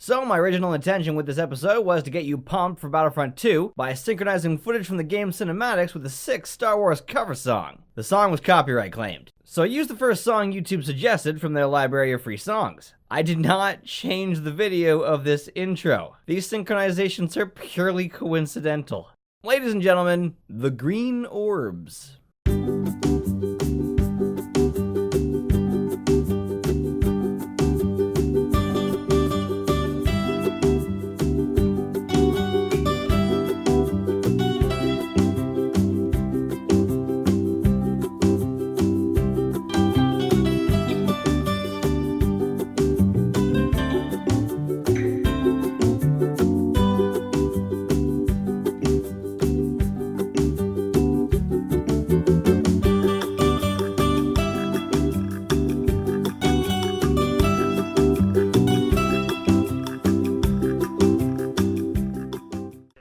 So my original intention with this episode was to get you pumped for Battlefront 2 by synchronizing footage from the game's cinematics with a sick Star Wars cover song. The song was copyright claimed, so I used the first song YouTube suggested from their library of free songs. I did not change the video of this intro. These synchronizations are purely coincidental. Ladies and gentlemen, the green orbs.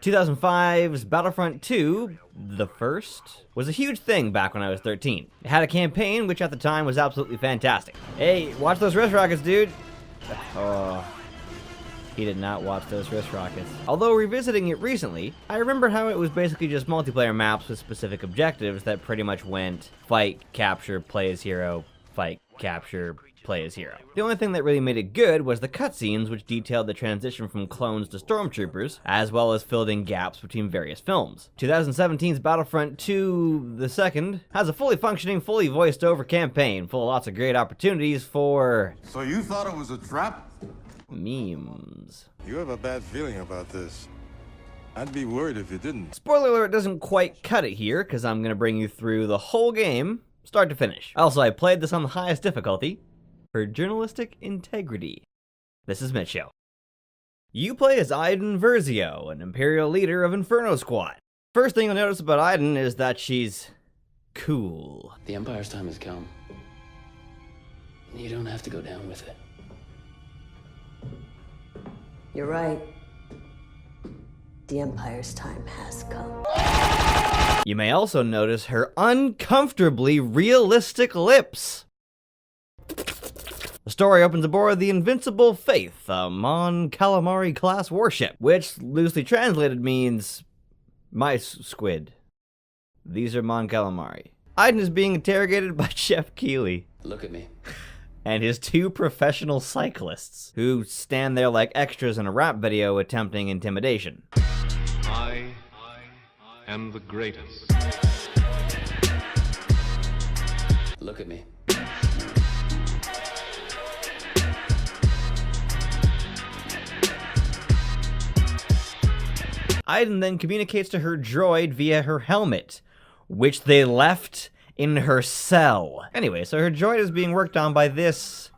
2005's Battlefront II, the first, was a huge thing back when I was 13. It had a campaign which at the time was absolutely fantastic. Hey, watch those wrist rockets, dude! Oh, he did not watch those wrist rockets. Although revisiting it recently, I remember how it was basically just multiplayer maps with specific objectives that pretty much went fight, capture, play as hero, fight, capture, play as hero. The only thing that really made it good was the cutscenes, which detailed the transition from clones to stormtroopers, as well as filled in gaps between various films. 2017's Battlefront II the Second has a fully functioning, fully voiced over campaign, full of lots of great opportunities for... So you thought it was a trap? Memes. You have a bad feeling about this. I'd be worried if you didn't. Spoiler alert doesn't quite cut it here, because I'm going to bring you through the whole game, start to finish. Also, I played this on the highest difficulty, for journalistic integrity. This is MitchShow. You play as Iden Versio, an Imperial leader of Inferno Squad. First thing you'll notice about Iden is that she's cool. The Empire's time has come. You don't have to go down with it. You're right. The Empire's time has come. You may also notice her uncomfortably realistic lips. The story opens aboard the Invincible Faith, a Mon Calamari class warship, which loosely translated means mice squid. These are Mon Calamari. Iden is being interrogated by Chef Keeley. Look at me. And his two professional cyclists, who stand there like extras in a rap video attempting intimidation. I am the greatest. Look at me. Iden then communicates to her droid via her helmet, which they left in her cell. Anyway, so her droid is being worked on by this...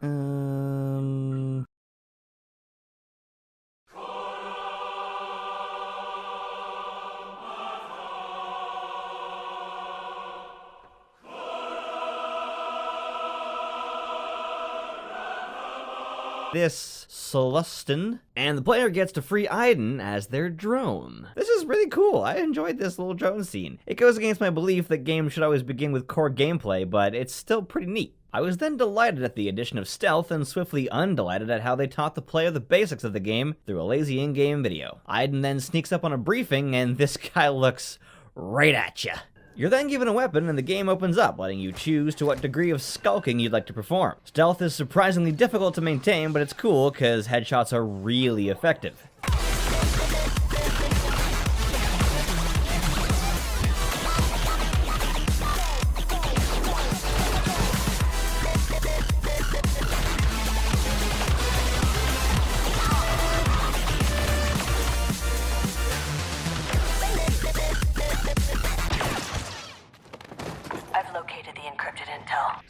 this Celestin, and the player gets to free Iden as their drone. This is really cool. I enjoyed this little drone scene. It goes against my belief that games should always begin with core gameplay, but it's still pretty neat. I was then delighted at the addition of stealth and swiftly undelighted at how they taught the player the basics of the game through a lazy in-game video. Iden then sneaks up on a briefing and this guy looks right at ya. You're then given a weapon and the game opens up, letting you choose to what degree of skulking you'd like to perform. Stealth is surprisingly difficult to maintain, but it's cool because headshots are really effective.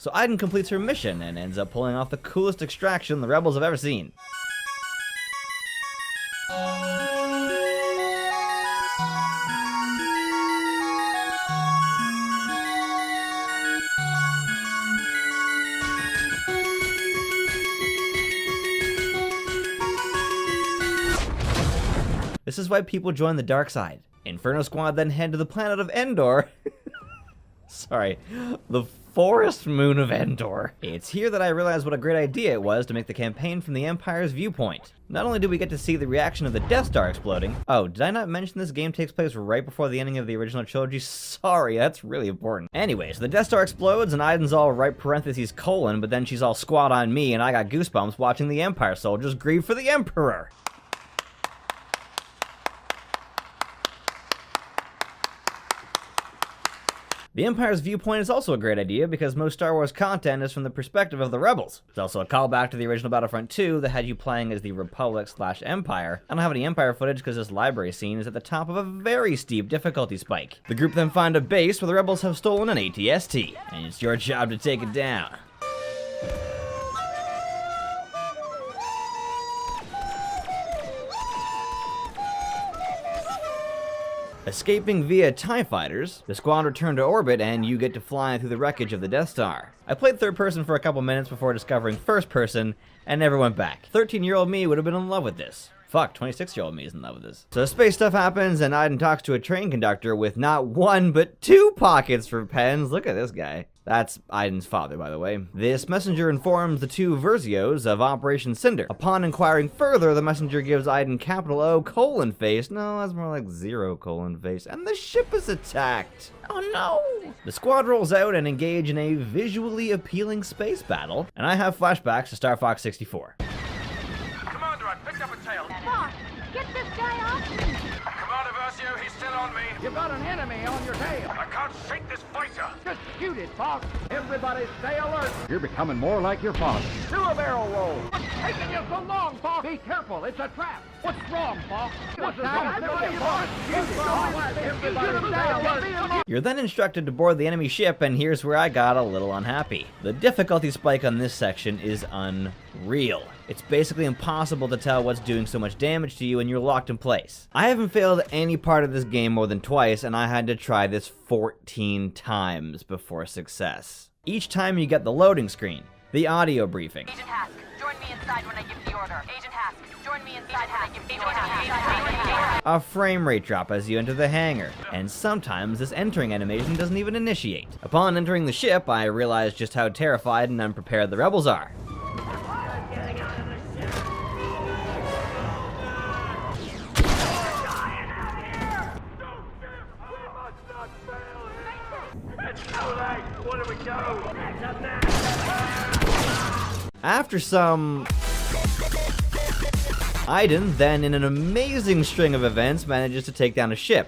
So Iden completes her mission and ends up pulling off the coolest extraction the rebels have ever seen. This is why people join the dark side. Inferno Squad then head to the planet of Endor. Sorry, the forest moon of Endor. It's here that I realized what a great idea it was to make the campaign from the Empire's viewpoint. Not only do we get to see the reaction of the Death Star exploding. Oh, did I not mention this game takes place right before the ending of the original trilogy? Sorry, that's really important. Anyway, so the Death Star explodes and Iden's all right parentheses colon, but then she's all squat on me and I got goosebumps watching the Empire soldiers grieve for the Emperor. The Empire's viewpoint is also a great idea because most Star Wars content is from the perspective of the Rebels. It's also a callback to the original Battlefront II that had you playing as the Republic/Empire. I don't have any Empire footage because this library scene is at the top of a very steep difficulty spike. The group then find a base where the Rebels have stolen an AT-ST, and it's your job to take it down. Escaping via TIE fighters, the squad return to orbit and you get to fly through the wreckage of the Death Star. I played third person for a couple minutes before discovering first person and never went back. 13-year-old me would have been in love with this. Fuck, 26-year-old me is in love with this. So space stuff happens and Iden talks to a train conductor with not one but two pockets for pens. Look at this guy. That's Iden's father, by the way. This messenger informs the two Versios of Operation Cinder. Upon inquiring further, the messenger gives Iden capital O colon face. No, that's more like 0 colon face. And the ship is attacked. Oh no! The squad rolls out and engage in a visually appealing space battle. And I have flashbacks to Star Fox 64. Commander, I picked up a tail. Fox, get this guy off me! Commander Versio, he's still on me. You've got an enemy on your tail. I can't shake this fighter. Just shoot it, Fox. Everybody stay alert. You're becoming more like your father. Do a barrel roll. What's taking you so long, Fox? Be careful, it's a trap. What's wrong, Fox? You're then instructed to board the enemy ship, and here's where I got a little unhappy. The difficulty spike on this section is unreal. It's basically impossible to tell what's doing so much damage to you, and you're locked in place. I haven't failed any part of this game more than twice, and I had to try this 14 times before success. Each time you get the loading screen, the audio briefing, Agent Hask, join me inside when I give the order. Agent Hask, join me inside when I give the order. a frame rate drop as you enter the hangar, and sometimes this entering animation doesn't even initiate. Upon entering the ship, I realized just how terrified and unprepared the rebels are. After some... Iden, then in an amazing string of events, manages to take down a ship.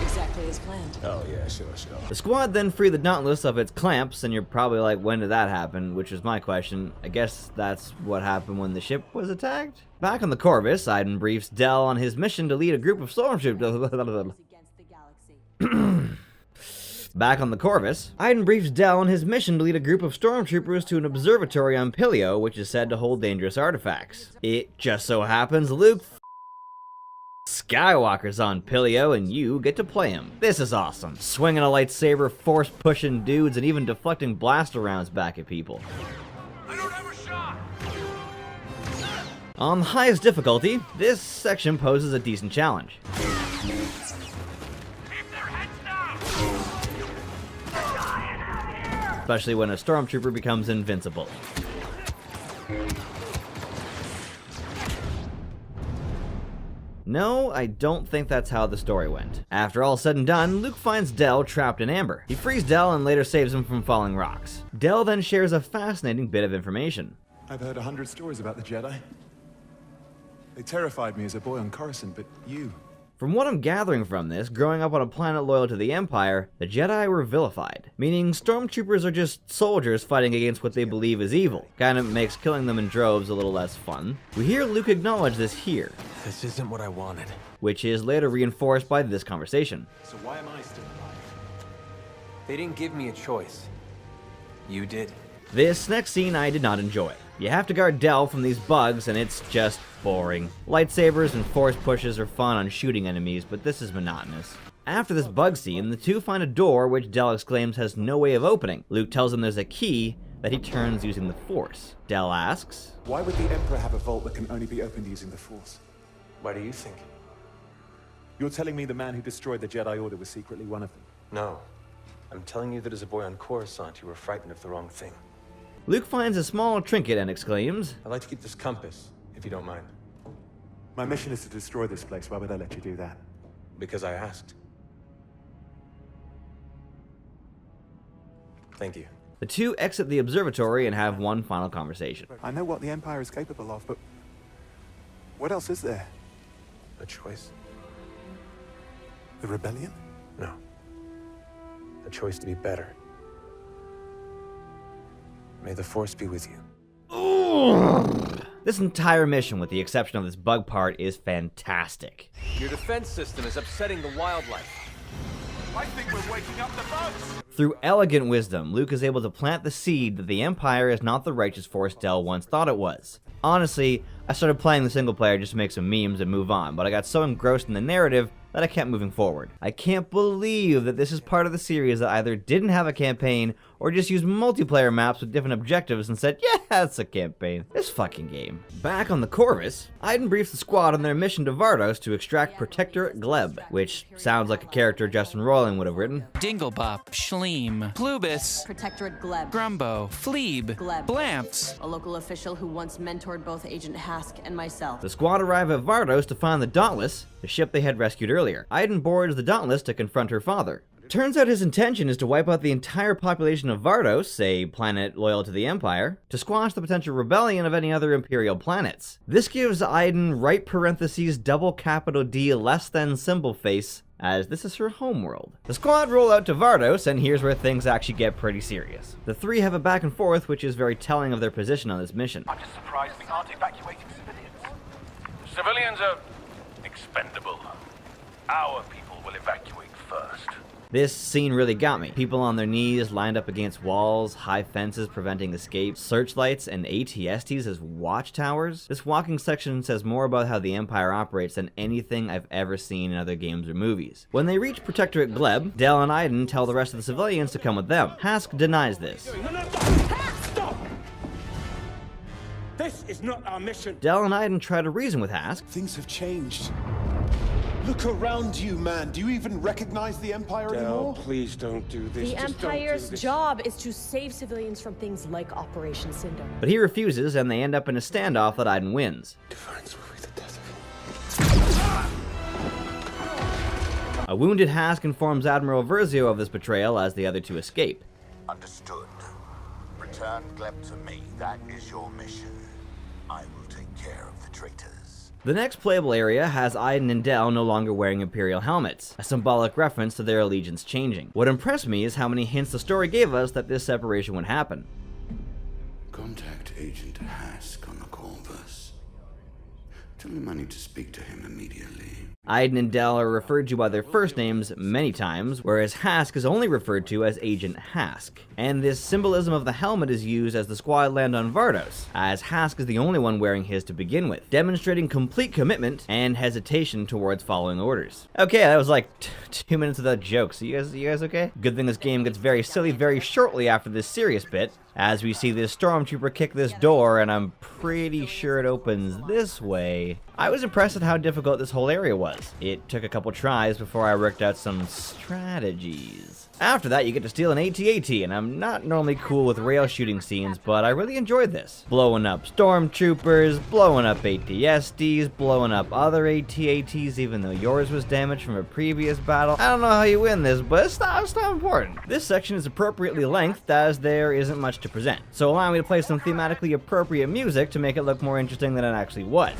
Exactly as planned. Oh, yeah, sure. The squad then free the Dauntless of its clamps, and you're probably like, when did that happen? Which is my question. I guess that's what happened when the ship was attacked? Back on the Corvus, Iden briefs Del on his mission to lead a group of stormtroopers. Back on the Corvus, Iden briefs Del on his mission to lead a group of stormtroopers to an observatory on Pilio, which is said to hold dangerous artifacts. It just so happens Luke Skywalker's on Pilio, and you get to play him. This is awesome. Swinging a lightsaber, force-pushing dudes, and even deflecting blaster rounds back at people. I don't have a shot. On the highest difficulty, this section poses a decent challenge. Keep their heads down. Especially when a stormtrooper becomes invincible. No, I don't think that's how the story went. After all said and done, Luke finds Del trapped in amber. He frees Del and later saves him from falling rocks. Del then shares a fascinating bit of information. I've heard 100 stories about the Jedi. They terrified me as a boy on Coruscant, but you... From what I'm gathering from this, growing up on a planet loyal to the Empire, the Jedi were vilified, meaning stormtroopers are just soldiers fighting against what they believe is evil. Kinda makes killing them in droves a little less fun. We hear Luke acknowledge this here. This isn't what I wanted. Which is later reinforced by this conversation. So why am I still alive? They didn't give me a choice. You did. This next scene I did not enjoy. You have to guard Del from these bugs, and it's just boring. Lightsabers and force pushes are fun on shooting enemies, but this is monotonous. After this bug scene, the two find a door which Del exclaims has no way of opening. Luke tells him there's a key that he turns using the Force. Del asks, Why would the Emperor have a vault that can only be opened using the Force? Why do you think? You're telling me the man who destroyed the Jedi Order was secretly one of them? No. I'm telling you that as a boy on Coruscant, you were frightened of the wrong thing. Luke finds a small trinket and exclaims, I'd like to keep this compass, if you don't mind. My mission is to destroy this place. Why would I let you do that? Because I asked. Thank you. The two exit the observatory and have one final conversation. I know what the Empire is capable of, but what else is there? A choice? The rebellion? No. A choice to be better. May the Force be with you. This entire mission, with the exception of this bug part, is fantastic. Your defense system is upsetting the wildlife. I think we're waking up the bugs. Through elegant wisdom, Luke is able to plant the seed that the Empire is not the righteous force Del once thought it was. Honestly, I started playing the single player just to make some memes and move on, but I got so engrossed in the narrative that I kept moving forward. I can't believe that this is part of the series that either didn't have a campaign or just used multiplayer maps with different objectives and said, yeah, it's a campaign. This fucking game. Back on the Corvus, Iden briefs the squad on their mission to Vardos to extract Protectorate Gleb, which sounds like a character Justin Roiland would have written. Dinglebop, Schleem, Plumbis, Protectorate Gleb. Grumbo, Fleeb, Gleb. Blamps. A local official who once mentored both Agent Hask and myself. The squad arrive at Vardos to find the Dauntless, the ship they had rescued earlier. Iden boards the Dauntless to confront her father. Turns out his intention is to wipe out the entire population of Vardos, a planet loyal to the Empire, to squash the potential rebellion of any other Imperial planets. This gives Iden right parentheses double capital D less than symbol face, as this is her homeworld. The squad roll out to Vardos, and here's where things actually get pretty serious. The three have a back and forth, which is very telling of their position on this mission. I'm just surprised we aren't evacuating civilians. Civilians are expendable. Our people will evacuate first. This scene really got me. People on their knees, lined up against walls, high fences preventing escape, searchlights, and ATSTs as watchtowers. This walking section says more about how the Empire operates than anything I've ever seen in other games or movies. When they reach Protectorate Gleb, Del and Iden tell the rest of the civilians to come with them. Hask denies this. Stop! This is not our mission. Del and Iden try to reason with Hask. Things have changed. Look around you, man. Do you even recognize the Empire anymore? Please don't do this. The Empire's job is to save civilians from things like Operation Cinder. But he refuses, and they end up in a standoff that Iden wins. Defiance will be the death of A wounded Hask informs Admiral Versio of this betrayal as the other two escape. Understood. Return Gleb to me. That is your mission. I will take care of the traitors. The next playable area has Iden and Del no longer wearing Imperial helmets, a symbolic reference to their allegiance changing. What impressed me is how many hints the story gave us that this separation would happen. Contact Agent Hask on the Corvus. Tell him I need to speak to him immediately. Iden and Del are referred to by their first names many times, whereas Hask is only referred to as Agent Hask. And this symbolism of the helmet is used as the squad land on Vardos, as Hask is the only one wearing his to begin with, demonstrating complete commitment and hesitation towards following orders. Okay, that was like 2 minutes without jokes. You guys okay? Good thing this game gets very silly very shortly after this serious bit, as we see this stormtrooper kick this door, and I'm pretty sure it opens this way. I was impressed at how difficult this whole area was. It took a couple tries before I worked out some strategies. After that, you get to steal an AT-AT, and I'm not normally cool with rail shooting scenes, but I really enjoyed this. Blowing up stormtroopers, blowing up AT-STs, blowing up other AT-ATs, even though yours was damaged from a previous battle. I don't know how you win this, but it's not important. This section is appropriately lengthed, as there isn't much to present. So allow me to play some thematically appropriate music to make it look more interesting than it actually was.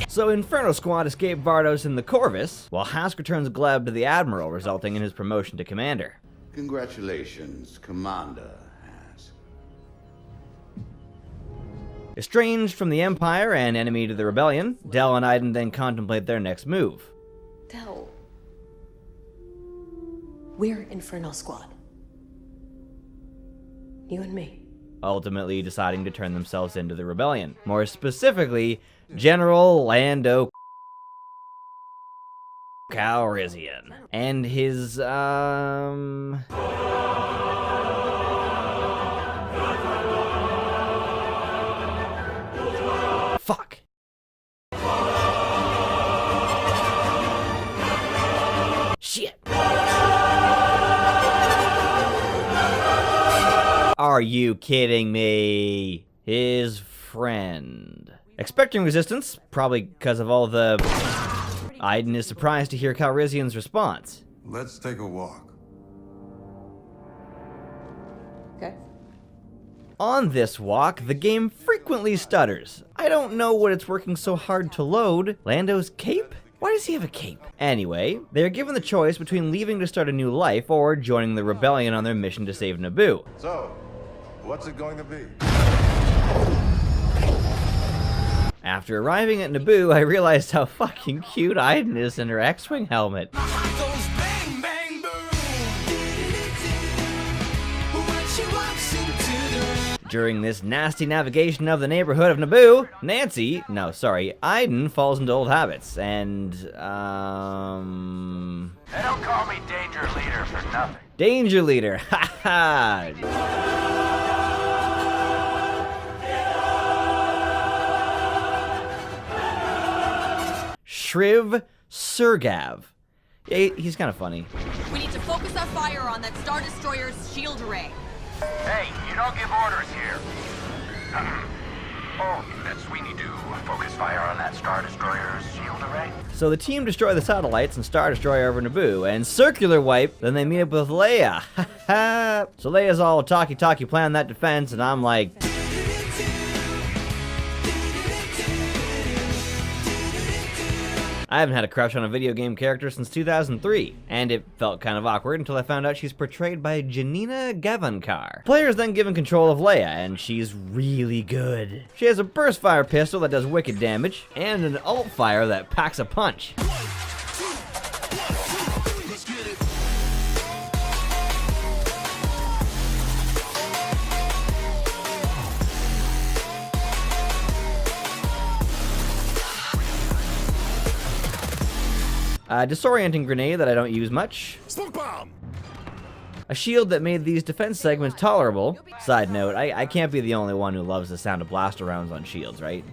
So Inferno Squad escape Vardos in the Corvus, while Hask returns Gleb to the Admiral, resulting in his promotion to Commander. Congratulations, Commander Hask. Estranged from the Empire and enemy to the Rebellion, Del and Iden then contemplate their next move. Del. We're Inferno Squad. You and me. Ultimately deciding to turn themselves into the Rebellion. More specifically, General Lando Calrissian. And his, fuck. Shit. Are you kidding me? His friend. Expecting resistance, probably because of all the... Aiden is surprised to hear Calrissian's response. Let's take a walk. Okay. On this walk, the game frequently stutters. I don't know what it's working so hard to load. Lando's cape? Why does he have a cape? Anyway, they are given the choice between leaving to start a new life or joining the rebellion on their mission to save Naboo. So, what's it going to be? After arriving at Naboo, I realized how fucking cute Aiden is in her X-Wing helmet. During this nasty navigation of the neighborhood of Naboo, Aiden falls into old habits, and, They don't call me Danger Leader for nothing. Danger Leader, haha! Shriv Surgav. Yeah, he's kind of funny. We need to focus our fire on that Star Destroyer's shield array. Hey, you don't give orders here. Oh, we need to focus fire on that Star Destroyer's shield array. So the team destroy the satellites and Star Destroyer over Naboo, and circular wipe, then they meet up with Leia. So Leia's all talky plan that defense, and I'm like... I haven't had a crush on a video game character since 2003, and it felt kind of awkward until I found out she's portrayed by Janina Gavankar. Players then given control of Leia, and she's really good. She has a burst fire pistol that does wicked damage, and an alt fire that packs a punch. A disorienting grenade that I don't use much. Smoke bomb! A shield that made these defense segments tolerable. Side note, I can't be the only one who loves the sound of blaster rounds on shields, right?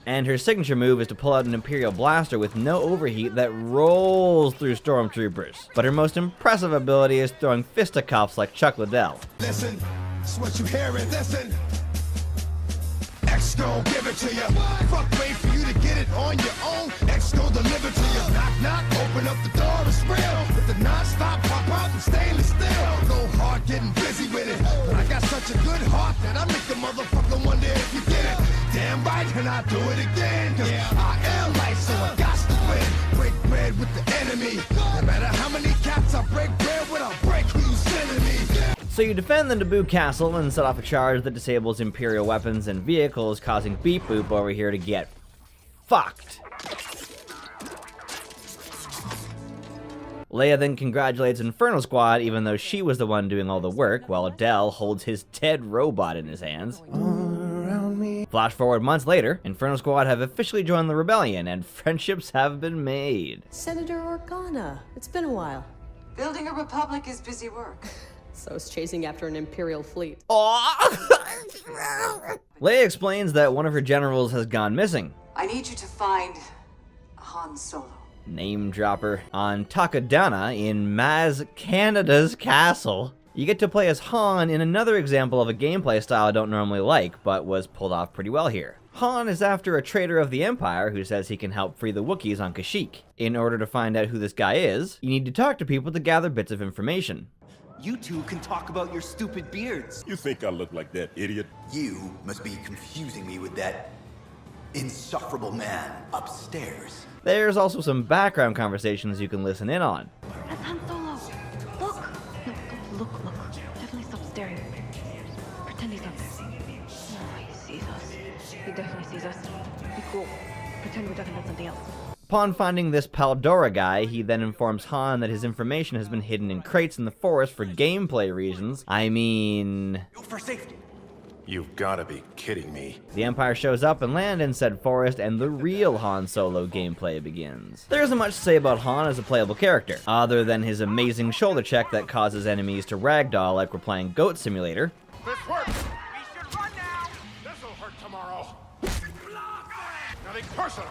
And her signature move is to pull out an Imperial blaster with no overheat that rolls through stormtroopers. But her most impressive ability is throwing fisticuffs like Chuck Liddell. Listen, it's what you hearing, listen. X gon' give it to you. Fuck, wait for you to get it on your own. X gon' deliver to you. Knock, knock, open up the door, it's real. With the non-stop pop out and stainless steel. Go hard getting busy with it. But I got such a good heart that I make the motherfucker wonder if you get it. Damn right, and I do it again. Cause I am light, so I got to win. Break bread with the enemy. No matter how many cats I break bread with, I'll break who you sending me. So you defend the Naboo castle and set off a charge that disables Imperial weapons and vehicles, causing Beep Boop over here to get fucked. Leia then congratulates Inferno Squad even though she was the one doing all the work, while Del holds his dead robot in his hands. Flash forward months later, Inferno Squad have officially joined the rebellion and friendships have been made. Senator Organa, it's been a while. Building a republic is busy work. So is chasing after an Imperial fleet. Leia explains that one of her generals has gone missing. I need you to find Han Solo. Name dropper. On Takodana in Maz Canada's castle. You get to play as Han in another example of a gameplay style I don't normally like, but was pulled off pretty well here. Han is after a traitor of the Empire who says he can help free the Wookiees on Kashyyyk. In order to find out who this guy is, you need to talk to people to gather bits of information. You two can talk about your stupid beards. You think I look like that, idiot? You must be confusing me with that insufferable man upstairs. There's also some background conversations you can listen in on. That's Han Solo. Look. No, look. Definitely stop staring. Pretend he's not there. Oh, he sees us. He definitely sees us. Be cool. Pretend we're talking about something else. Upon finding this Paldora guy, he then informs Han that his information has been hidden in crates in the forest for gameplay reasons. I mean... For safety. You've gotta be kidding me. The Empire shows up and land in said forest, and the real Han Solo gameplay begins. There isn't much to say about Han as a playable character, other than his amazing shoulder check that causes enemies to ragdoll like we're playing Goat Simulator. This works. We should run now. This'll hurt tomorrow. Nothing personal.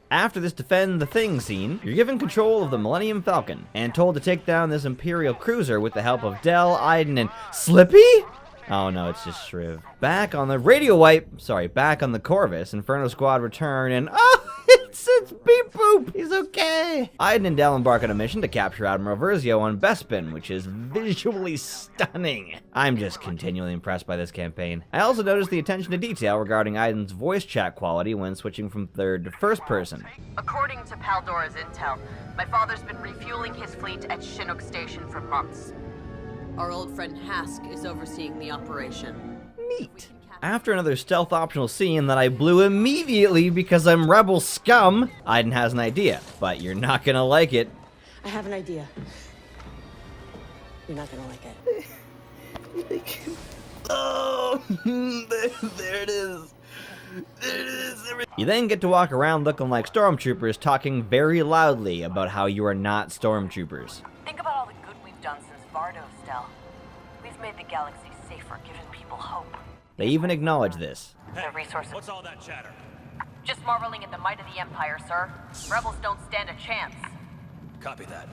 After this defend the thing scene, you're given control of the Millennium Falcon, and told to take down this Imperial cruiser with the help of Del, Iden, and Slippy? Oh no, it's just Shriv. Back on the Corvus, Inferno Squad return, and it's Beep Boop! He's okay! Iden and Del embark on a mission to capture Admiral Versio on Bespin, which is visually stunning. I'm just continually impressed by this campaign. I also noticed the attention to detail regarding Iden's voice chat quality when switching from third to first person. According to Paldora's intel, my father's been refueling his fleet at Chinook Station for months. Our old friend Hask is overseeing the operation. Neat. After another stealth optional scene that I blew immediately because I'm rebel scum, Iden has an idea, but you're not gonna like it. I have an idea. You're not gonna like it. Oh, there it is. There it is. You then get to walk around looking like stormtroopers, talking very loudly about how you are not stormtroopers. Think about all the good we've done since Vardo, Stel. We've made the galaxy safer, given people hope. They even acknowledge this. The resources. What's all that chatter? Just marveling at the might of the Empire, sir. Rebels don't stand a chance. Copy that.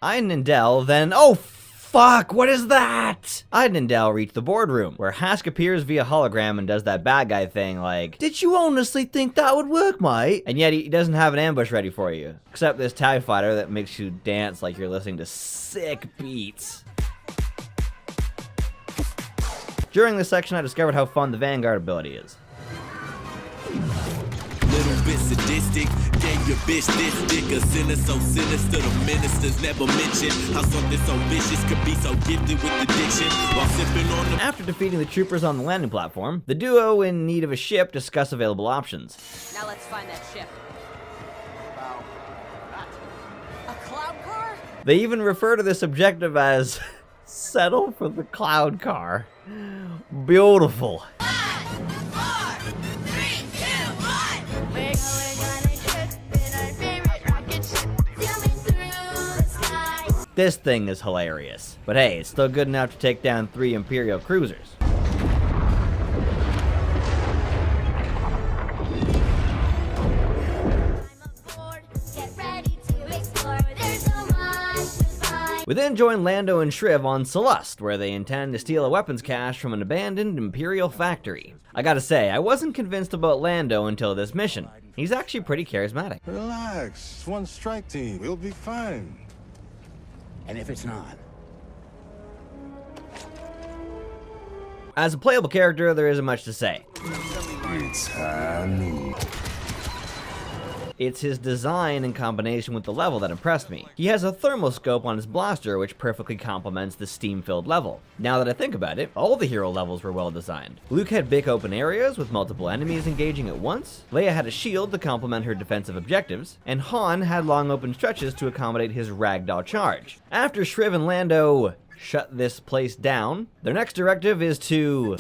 Iden and Del then, oh fuck, what is that? Iden and Del reach the boardroom, where Hask appears via hologram and does that bad guy thing like, did you honestly think that would work, mate? And yet he doesn't have an ambush ready for you, except this TIE fighter that makes you dance like you're listening to sick beats. During this section, I discovered how fun the Vanguard ability is. Little bit sadistic, gave your bitch this dick, a sinner so sinister, the ministers never mention how something so vicious could be so gifted with addiction while sipping on the... After defeating the troopers on the landing platform, the duo in need of a ship discuss available options. Now let's find that ship. A cloud car? They even refer to this objective as settle for the cloud car. Beautiful. This thing is hilarious, but hey, it's still good enough to take down 3 Imperial cruisers. We then join Lando and Shriv on Celeste, where they intend to steal a weapons cache from an abandoned Imperial factory. I gotta say, I wasn't convinced about Lando until this mission. He's actually pretty charismatic. Relax, it's one strike team. We'll be fine. And if it's not? As a playable character, there isn't much to say. It's his design in combination with the level that impressed me. He has a thermal scope on his blaster which perfectly complements the steam-filled level. Now that I think about it, all the hero levels were well designed. Luke had big open areas with multiple enemies engaging at once, Leia had a shield to complement her defensive objectives, and Han had long open stretches to accommodate his ragdoll charge. After Shriv and Lando shut this place down, their next directive is to...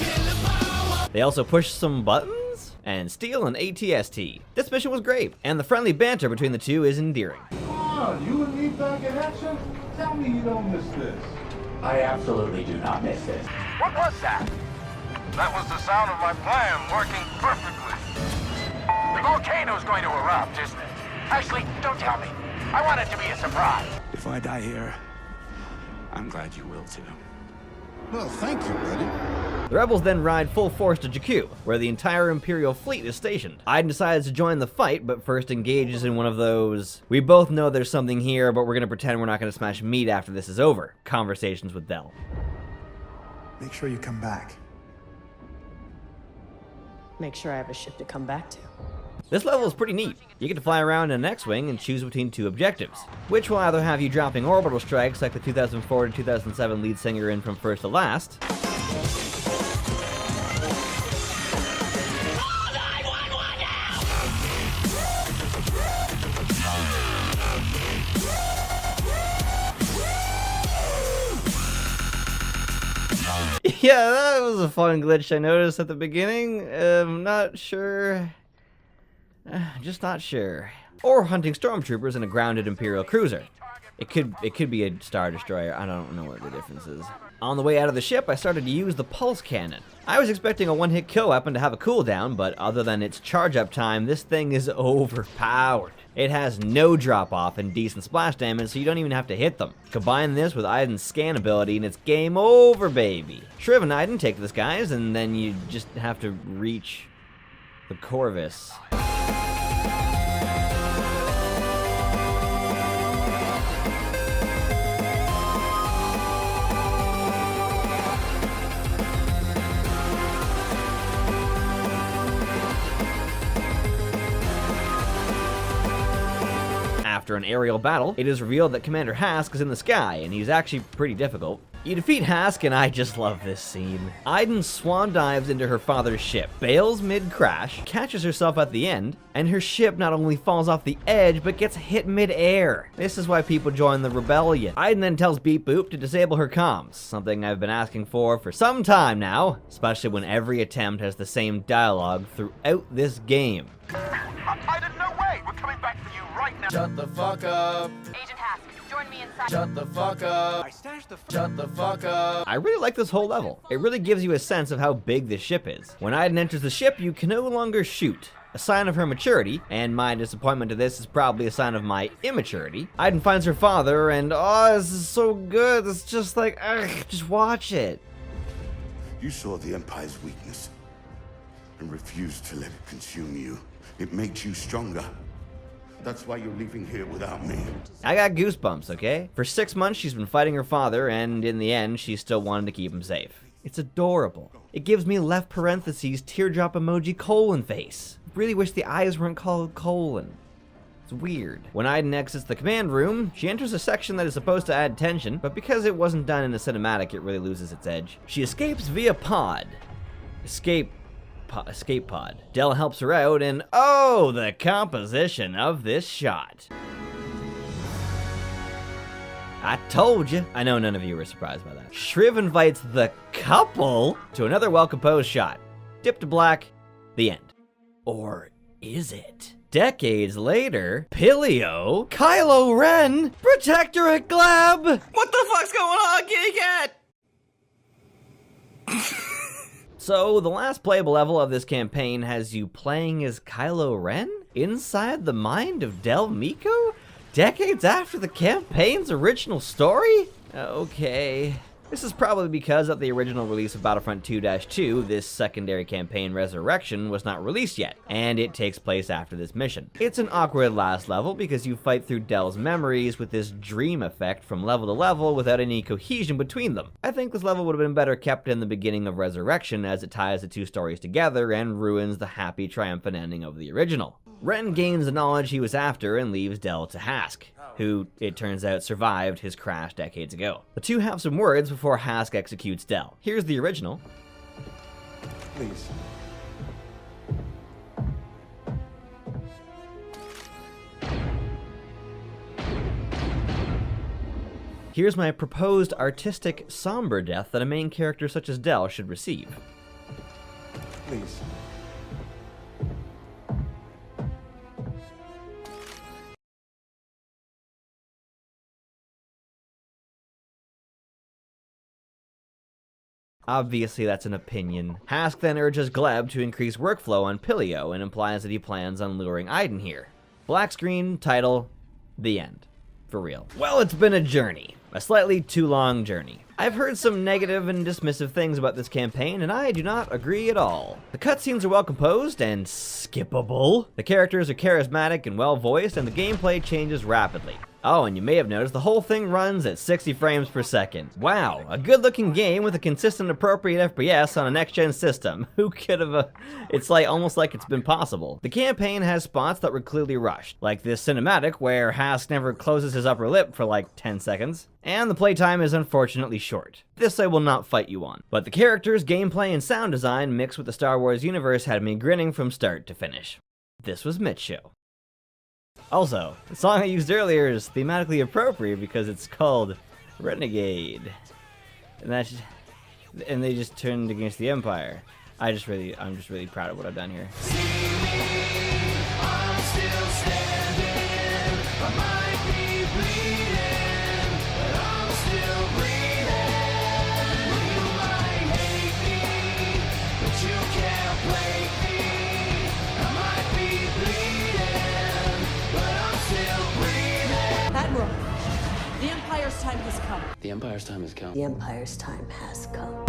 They also push some buttons? And steal an ATST. This mission was great, and the friendly banter between the two is endearing. Come on, you and me back in action? Tell me you don't miss this. I absolutely do not miss this. What was that? That was the sound of my plan working perfectly. The volcano's going to erupt, isn't it? Actually, don't tell me. I want it to be a surprise. If I die here, I'm glad you will too. Well, thank you, buddy. The rebels then ride full force to Jakku, where the entire Imperial fleet is stationed. Iden decides to join the fight, but first engages in one of those, we both know there's something here, but we're gonna pretend we're not gonna smash meat after this is over, conversations with Del. Make sure you come back. Make sure I have a ship to come back to. This level is pretty neat. You get to fly around in an X-Wing and choose between 2 objectives, which will either have you dropping orbital strikes like the 2004 to 2007 lead singer in From First to Last, Yeah, that was a fun glitch I noticed at the beginning. Not sure. Just not sure. Or hunting stormtroopers in a grounded Imperial cruiser. It could be a Star Destroyer. I don't know what the difference is. On the way out of the ship, I started to use the pulse cannon. I was expecting a one-hit kill weapon to have a cooldown, but other than its charge-up time, this thing is overpowered. It has no drop-off and decent splash damage, so you don't even have to hit them. Combine this with Aiden's scan ability, and it's game over, baby. Shriv and Aiden take this, guys, and then you just have to reach the Corvus. After an aerial battle, it is revealed that Commander Hask is in the sky, and he's actually pretty difficult. You defeat Hask, and I just love this scene. Aiden swan dives into her father's ship, bails mid-crash, catches herself at the end, and her ship not only falls off the edge, but gets hit mid-air. This is why people join the rebellion. Aiden then tells Beep Boop to disable her comms, something I've been asking for some time now, especially when every attempt has the same dialogue throughout this game. Aiden, no way! We're coming back for you right now! Shut the fuck up! Agent Hask, join me inside. Shut the fuck up! Shut the fuck up! I really like this whole level. It really gives you a sense of how big this ship is. When Aiden enters the ship, you can no longer shoot. A sign of her maturity, and my disappointment to this is probably a sign of my immaturity. Aiden finds her father, and oh, this is so good. It's just like, ugh, just watch it. You saw the Empire's weakness and refused to let it consume you. It makes you stronger. That's why you're leaving here without me. I got goosebumps, okay? For 6 months, she's been fighting her father, and in the end, she still wanted to keep him safe. It's adorable. It gives me left parentheses teardrop emoji colon face. Really wish the eyes weren't called colon. It's weird. When Aiden exits the command room, she enters a section that is supposed to add tension, but because it wasn't done in a cinematic, it really loses its edge. She escapes via pod. Escape pod. Del helps her out, and oh, the composition of this shot. I told you. I know none of you were surprised by that. Shriv invites the couple to another well-composed shot. Dip to black, the end. Or is it? Decades later, Pilio, Kylo Ren, Protectorate Glab. What the fuck's going on, kitty cat? So, the last playable level of this campaign has you playing as Kylo Ren inside the mind of Del Meeko? Decades after the campaign's original story? Okay. This is probably because at the original release of Battlefront 2-2, this secondary campaign Resurrection was not released yet, and it takes place after this mission. It's an awkward last level because you fight through Del's memories with this dream effect from level to level without any cohesion between them. I think this level would have been better kept in the beginning of Resurrection as it ties the two stories together and ruins the happy, triumphant ending of the original. Ren gains the knowledge he was after and leaves Del to Hask, who, it turns out, survived his crash decades ago. The two have some words before Hask executes Del. Here's the original. Please. Here's my proposed artistic, somber death that a main character such as Del should receive. Please. Obviously, that's an opinion. Hask then urges Gleb to increase workflow on Pilio and implies that he plans on luring Aiden here. Black screen, title, the end. For real. Well, it's been a journey. A slightly too long journey. I've heard some negative and dismissive things about this campaign, and I do not agree at all. The cutscenes are well composed and skippable. The characters are charismatic and well voiced, and the gameplay changes rapidly. Oh, and you may have noticed the whole thing runs at 60 frames per second. Wow, a good looking game with a consistent appropriate FPS on a next gen system. Who could have it's like almost like it's been possible. The campaign has spots that were clearly rushed, like this cinematic where Hask never closes his upper lip for like 10 seconds. And the playtime is unfortunately short. This I will not fight you on. But the characters, gameplay, and sound design mixed with the Star Wars universe had me grinning from start to finish. This was MitchShow. Also, the song I used earlier is thematically appropriate because it's called Renegade. And that's just... and they just turned against the Empire. I'm just really proud of what I've done here. I'm still standing. I might be bleeding, but I'm still breathing. You might hate me, but you can't break me. I might be bleeding, but I'm still breathing. Admiral, the Empire's time has come. The Empire's time has come. The Empire's time has come.